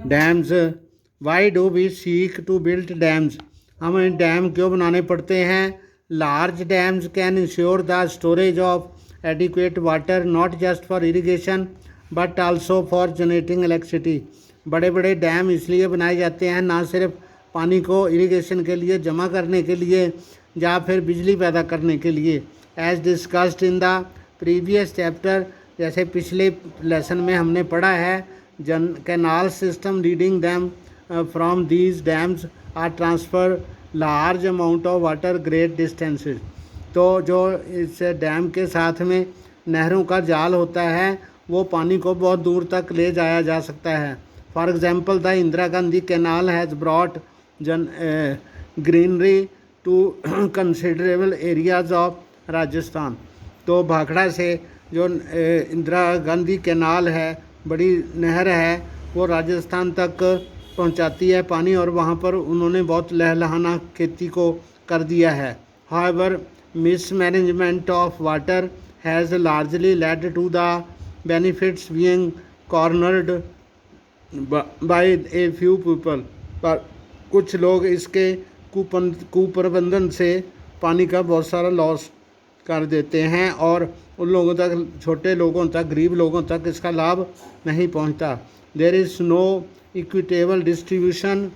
Dams, why do we seek to build dams, हमें dam क्यों बनाने पड़ते हैं? Large dams can ensure the storage of adequate water not just for irrigation but also for generating electricity. बड़े बड़े dam इसलिए बनाए जाते हैं ना सिर्फ पानी को इरिगेशन के लिए जमा करने के लिए या फिर बिजली पैदा करने के लिए। As discussed in the previous chapter, जैसे पिछले लेसन में हमने पढ़ा है, canal system leading them from these dams are transfer large amount of water great distances. तो जो इस डैम के साथ में नहरों का जाल होता है वो पानी को बहुत दूर तक ले जाया जा सकता है। For example the Indira Gandhi canal has brought greenery to considerable areas of Rajasthan. तो भाखड़ा से जो इंदिरा गांधी कैनाल है, बड़ी नहर है, वो राजस्थान तक पहुंचाती है पानी और वहाँ पर उन्होंने बहुत लहलहाना खेती को कर दिया है। However mismanagement of water has largely led to the benefits being cornered by a few people. पर कुछ लोग इसके कुप्रबंधन से पानी का बहुत सारा लॉस कर देते हैं और उन लोगों तक, छोटे लोगों तक, गरीब लोगों तक इसका लाभ नहीं पहुंचता। There is no equitable distribution,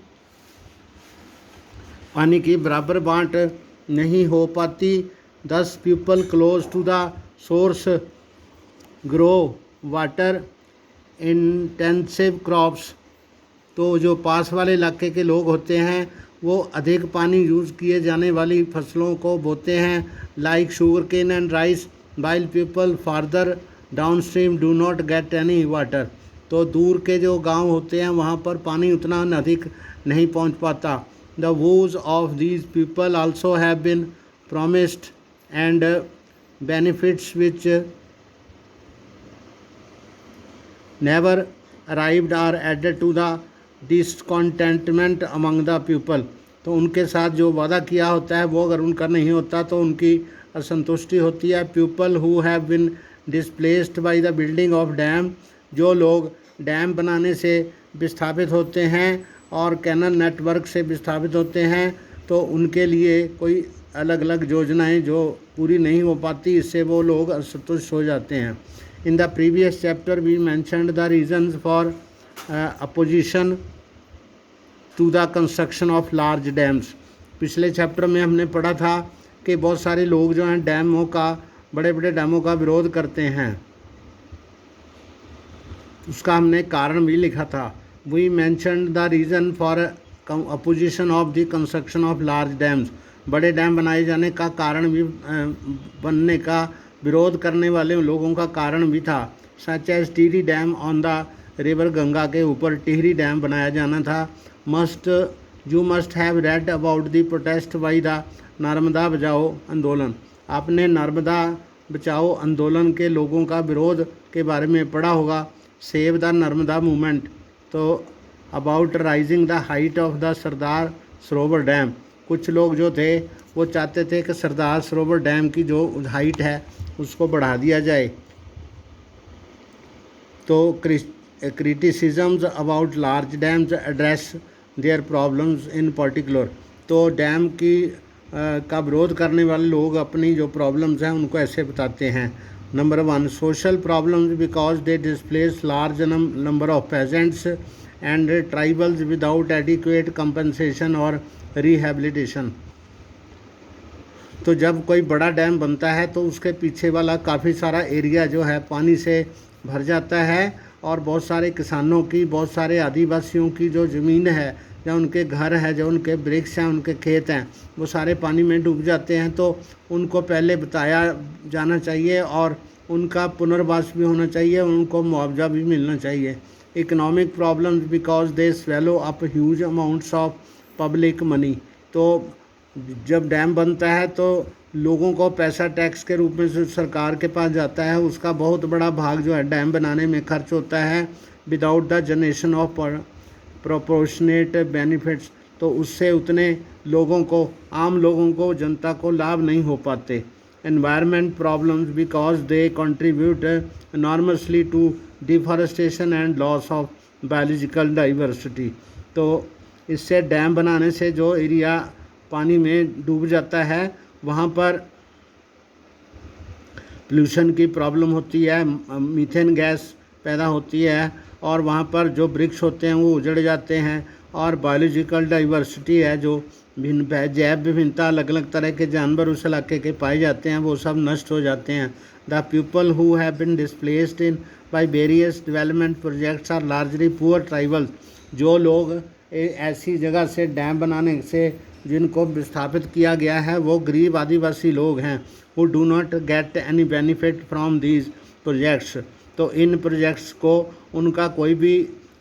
पानी की बराबर बांट नहीं हो पाती। 10 people close to the source grow water intensive crops. तो जो पास वाले इलाके के लोग होते हैं वो अधिक पानी यूज़ किए जाने वाली फसलों को बोते हैं, like sugar cane and rice, while people farther downstream do not get any water. तो दूर के जो गांव होते हैं वहाँ पर पानी उतना अधिक नहीं पहुँच पाता। The woes of these people also have been promised and benefits which never arrived are added to the discontentment among the people। तो उनके साथ जो वादा किया होता है वो अगर उनका नहीं होता तो उनकी असंतुष्टि होती है। People who have been displaced by the building of dam, जो लोग डैम बनाने से विस्थापित होते हैं और कैनल नेटवर्क से विस्थापित होते हैं, तो उनके लिए कोई अलग अलग योजनाएं जो पूरी नहीं हो पाती, इससे वो लोग असंतुष्ट हो जाते हैं। In the previous chapter we mentioned the reasons for opposition to the construction of large dams. पिछले चैप्टर में हमने पढ़ा था कि बहुत सारे लोग जो हैं डैमों का, बड़े बड़े डैमों का विरोध करते हैं, उसका हमने कारण भी लिखा था। We mentioned the reason for opposition of the construction of large dams. बड़े डैम बनाए जाने का कारण भी, बनने का विरोध करने वाले लोगों का कारण भी था। Such as Tehri dam on the river Ganga के ऊपर टिहरी डैम बनाया जाना था। You must have read about the protest by the Narmada Bachao Andolan. आपने नर्मदा बचाओ आंदोलन के लोगों का विरोध के बारे में पढ़ा होगा, सेव द नर्मदा मूवमेंट। तो about raising the height of the Sardar Sarovar dam, कुछ लोग जो थे वो चाहते थे कि सरदार सरोवर डैम की जो हाइट है उसको बढ़ा दिया जाए। तो criticisms about large dams address their problems in particular. तो डैम की का विरोध करने वाले लोग अपनी जो प्रॉब्लम्स हैं उनको ऐसे बताते हैं। Number 1, social problems because they displace large number of pageants and tribals without adequate compensation और रिहेबिलिटेशन। तो जब कोई बड़ा डैम बनता है तो उसके पीछे वाला काफ़ी सारा एरिया जो है पानी से भर जाता है और बहुत सारे किसानों की, बहुत सारे आदिवासियों की जो ज़मीन है, जो उनके घर है, जो उनके वृक्ष हैं, उनके खेत हैं, वो सारे पानी में डूब जाते हैं। तो उनको पहले बताया जाना चाहिए और उनका पुनर्वास भी होना चाहिए, उनको मुआवजा भी मिलना चाहिए। Economic problems because they swallow up huge amounts of public money. तो जब डैम बनता है तो लोगों को पैसा टैक्स के रूप में जो सरकार के पास जाता है उसका बहुत बड़ा भाग जो है डैम बनाने में खर्च होता है, without the generation of proportionate benefits. तो उससे उतने लोगों को, आम लोगों को, जनता को लाभ नहीं हो पाते। Environment problems because they contribute enormously to deforestation and loss of biological diversity. तो इससे डैम बनाने से जो एरिया पानी में डूब जाता है वहाँ पर पोल्यूशन की प्रॉब्लम होती है, मीथेन गैस पैदा होती है और वहाँ पर जो वृक्ष होते हैं वो उजड़ जाते हैं और बायोलॉजिकल डाइवर्सिटी है, जो जैव विभिन्नता, अलग अलग तरह के जानवर उस इलाके के पाए जाते हैं, वो सब नष्ट हो जाते हैं। The people who have been displaced in by various development projects are largely poor tribal. जो लोग ऐसी जगह से डैम बनाने से जिनको विस्थापित किया गया है वो गरीब आदिवासी लोग हैं, who do not get any benefit from these projects। तो इन प्रोजेक्ट्स को उनका कोई भी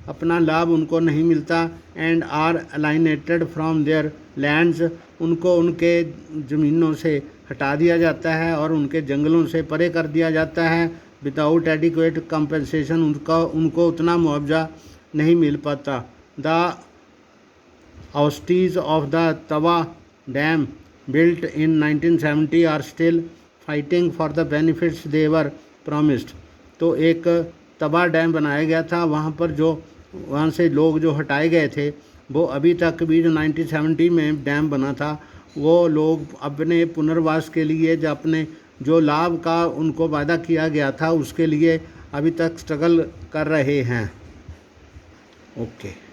अपना लाभ उनको नहीं मिलता। And are alienated from their lands, उनको उनके ज़मीनों से हटा दिया जाता है और उनके जंगलों से परे कर दिया जाता है। विदाउट एडिक्वेट कंपनसेशन, उनको उतना मुआवजा नहीं मिल पाता। The hosties of the Tawa Dam built in 1970 are still fighting for the benefits they were promised। तो एक तवा डैम बनाया गया था, वहाँ से लोग जो हटाए गए थे वो अभी तक भी, जो 1970 में डैम बना था, वो लोग अपने पुनर्वास के लिए जो लाभ का उनको वादा किया गया था उसके लिए अभी तक स्ट्रगल कर रहे हैं। ओके।